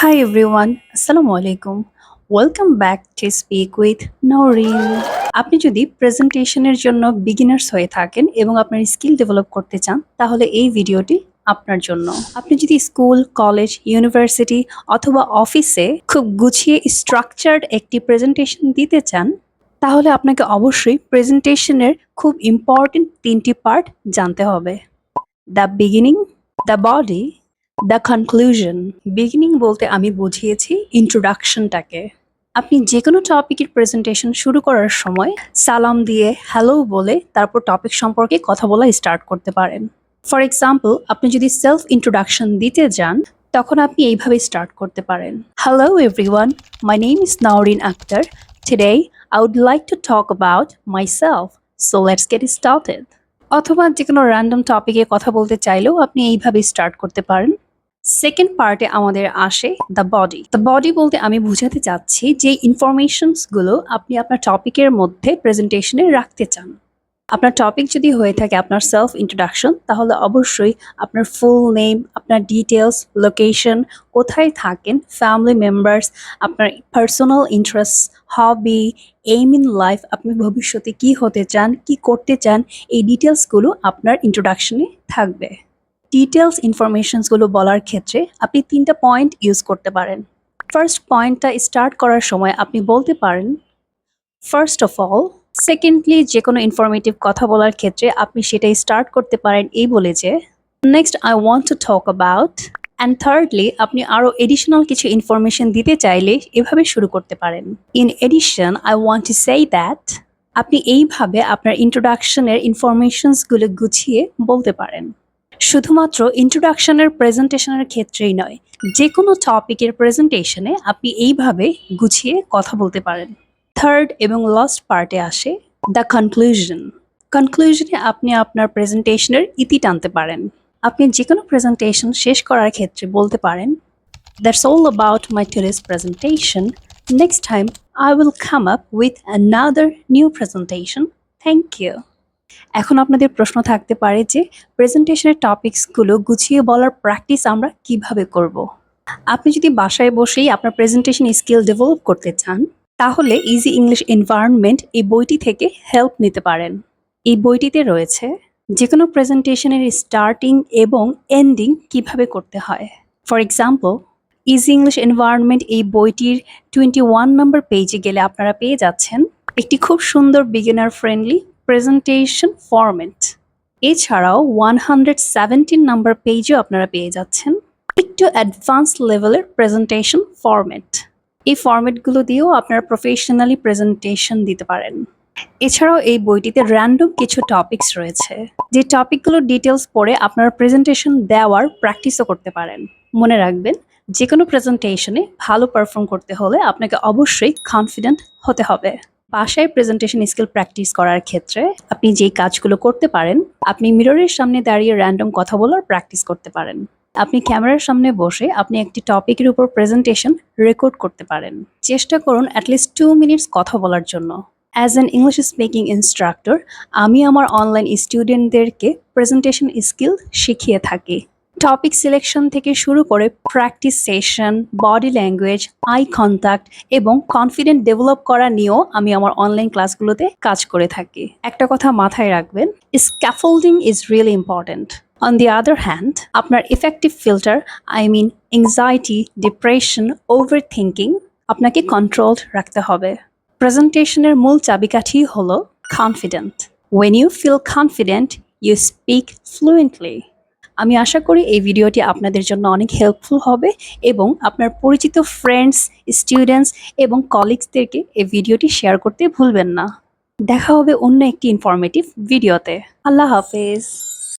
Hi everyone, Assalamu alaikum. Welcome back to Speak with Noreen. আপনি যদি প্রেজেন্টেশনের জন্য beginners হয়ে থাকেন এবং আপনার স্কিল ডেভেলপ করতে চান তাহলে এই ভিডিওটি আপনার জন্য। আপনি যদি স্কুল, কলেজ, ইউনিভার্সিটি অথবা অফিসে খুব গুছিয়ে স্ট্রাকচার্ড একটি প্রেজেন্টেশন দিতে চান তাহলে আপনাকে অবশ্যই প্রেজেন্টেশনের খুব ইম্পর্টেন্ট তিনটি পার্ট জানতে হবে। The beginning, the body, the conclusion. Beginning বলতে আমি বুঝিয়েছি ইন্ট্রোডাকশনটাকে। আপনি যে কোনো টপিকের প্রেজেন্টেশন শুরু করার সময় সালাম দিয়ে হ্যালো বলে তারপর টপিক সম্পর্কে কথা বলা স্টার্ট করতে পারেন। ফর এক্সাম্পল, আপনি যদি সেলফ ইন্ট্রোডাকশন দিতে যান তখন আপনি এইভাবে স্টার্ট করতে পারেন। Hello everyone, my name is Naorin Akter. Today I would like to talk about myself, so let's get started. অথবা যে কোনো র্যান্ডম টপিকে কথা বলতে চাইলেও আপনি এইভাবে স্টার্ট করতে পারেন। সেকেন্ড পার্টে আমাদের আসে দ্য বডি। দ্য বডি বলতে আমি বুঝাতে চাচ্ছি যে ইনফরমেশনসগুলো আপনি আপনার টপিকের মধ্যে প্রেজেন্টেশনে রাখতে চান। আপনার টপিক যদি হয়ে থাকে আপনার সেলফ ইন্ট্রোডাকশন, তাহলে অবশ্যই আপনার ফুল নেম, আপনার ডিটেলস, লোকেশন, কোথায় থাকেন, ফ্যামিলি মেম্বার্স, আপনার personal interest, hobby, aim in life, আপনি ভবিষ্যতে কি হতে চান, কি করতে চান, এই ডিটেলসগুলো আপনার ইন্ট্রোডাকশনে থাকবে। ডিটেলস ইনফরমেশনসগুলো বলার ক্ষেত্রে আপনি তিনটা পয়েন্ট ইউজ করতে পারেন। ফার্স্ট পয়েন্টটা স্টার্ট করার সময় আপনি বলতে পারেন ফার্স্ট অফ অল। সেকেন্ডলি, যে কোনো ইনফরমেটিভ কথা বলার ক্ষেত্রে আপনি সেটাই স্টার্ট করতে পারেন এই বলে যে next I want two talk about. And thirdly, আপনি আরও এডিশনাল কিছু ইনফরমেশন দিতে চাইলে এভাবে শুরু করতে পারেন। In addition I want to say that. আপনি এইভাবে আপনার ইন্ট্রোডাকশনের ইনফরমেশনসগুলো গুছিয়ে বলতে পারেন। শুধুমাত্র ইন্ট্রোডাকশনের প্রেজেন্টেশনের ক্ষেত্রেই নয়, যে কোনো টপিকের প্রেজেন্টেশনে আপনি এইভাবে গুছিয়ে কথা বলতে পারেন। থার্ড এবং লাস্ট পার্টে আসে দ্য কনক্লুশন। কনক্লুশনে আপনি আপনার প্রেজেন্টেশনের ইতি টানতে পারেন। আপনি যে কোনো প্রেজেন্টেশন শেষ করার ক্ষেত্রে বলতে পারেন that's all about my today's presentation. Next time I will come up with another new presentation. Thank you. এখন আপনাদের প্রশ্ন থাকতে পারে যে প্রেজেন্টেশনের টপিকসগুলো গুছিয়ে বলার প্র্যাকটিস আমরা কিভাবে করব। আপনি যদি বাসায় বসেই আপনার প্রেজেন্টেশন স্কিল ডেভেলপ করতে চান তাহলে ইজি ইংলিশ এনভায়রনমেন্ট এই বইটি থেকে হেল্প নিতে পারেন। এই বইটিতে রয়েছে যে কোনো প্রেজেন্টেশনের স্টার্টিং এবং এন্ডিং কিভাবে করতে হয়। For example, easy English environment এই বইটির 21 নম্বর পেজে গেলে আপনারা পেয়ে যাচ্ছেন একটি খুব সুন্দর বিগিনার ফ্রেন্ডলি প্রেজেন্টেশন ফরম্যাট। এছাড়াও 117 নম্বর পেজও আপনারা পেয়ে যাচ্ছেন একটু অ্যাডভান্স লেভেলের প্রেজেন্টেশন ফরম্যাট। এই ফরম্যাটগুলো দিয়েও আপনারা প্রফেশনালি প্রেজেন্টেশন দিতে পারেন। এছাড়াও এই বইটিতে র্যান্ডম কিছু টপিকস রয়েছে, যে টপিকগুলোর ডিটেলস পড়ে আপনারা প্রেজেন্টেশন দেওয়ার প্র্যাকটিসও করতে পারেন। মনে রাখবেন, যে কোনো প্রেজেন্টেশনে ভালো পারফর্ম করতে হলে আপনাকে অবশ্যই কনফিডেন্ট হতে হবে। বাসায় প্রেজেন্টেশন স্কিল প্র্যাকটিস করার ক্ষেত্রে আপনি যেই কাজগুলো করতে পারেন, আপনি মিররের সামনে দাঁড়িয়ে র্যান্ডম কথা বলার প্র্যাকটিস করতে পারেন। আপনি ক্যামেরার সামনে বসে আপনি একটি টপিকের উপর প্রেজেন্টেশন রেকর্ড করতে পারেন। চেষ্টা করুন অ্যাটলিস্ট 2 মিনিটস কথা বলার জন্য। As an English speaking instructor আমি আমার অনলাইন স্টুডেন্টদেরকে প্রেজেন্টেশন স্কিল শিখিয়ে থাকি। টপিক সিলেকশন থেকে শুরু করে practice session, body language, eye contact এবং কনফিডেন্ট ডেভেলপ করা নিয়েও আমি আমার অনলাইন ক্লাসগুলোতে কাজ করে থাকি। একটা কথা মাথায় রাখবেন, scaffolding is really important. On the other hand, আপনার effective filter, I mean anxiety, depression, over thinking আপনাকে কন্ট্রোলড রাখতে হবে। প্রেজেন্টেশনের মূল চাবিকাঠি হলো confident. When you feel confident, you speak fluently. আমি আশা করি এই ভিডিওটি আপনাদের জন্য অনেক হেল্পফুল হবে এবং আপনার পরিচিত ফ্রেন্ডস, স্টুডেন্টস এবং কলিগসদেরকে এই ভিডিওটি শেয়ার করতে ভুলবেন না। দেখা হবে অন্য একটি ইনফরমেটিভ ভিডিওতে। আল্লাহ হাফেজ।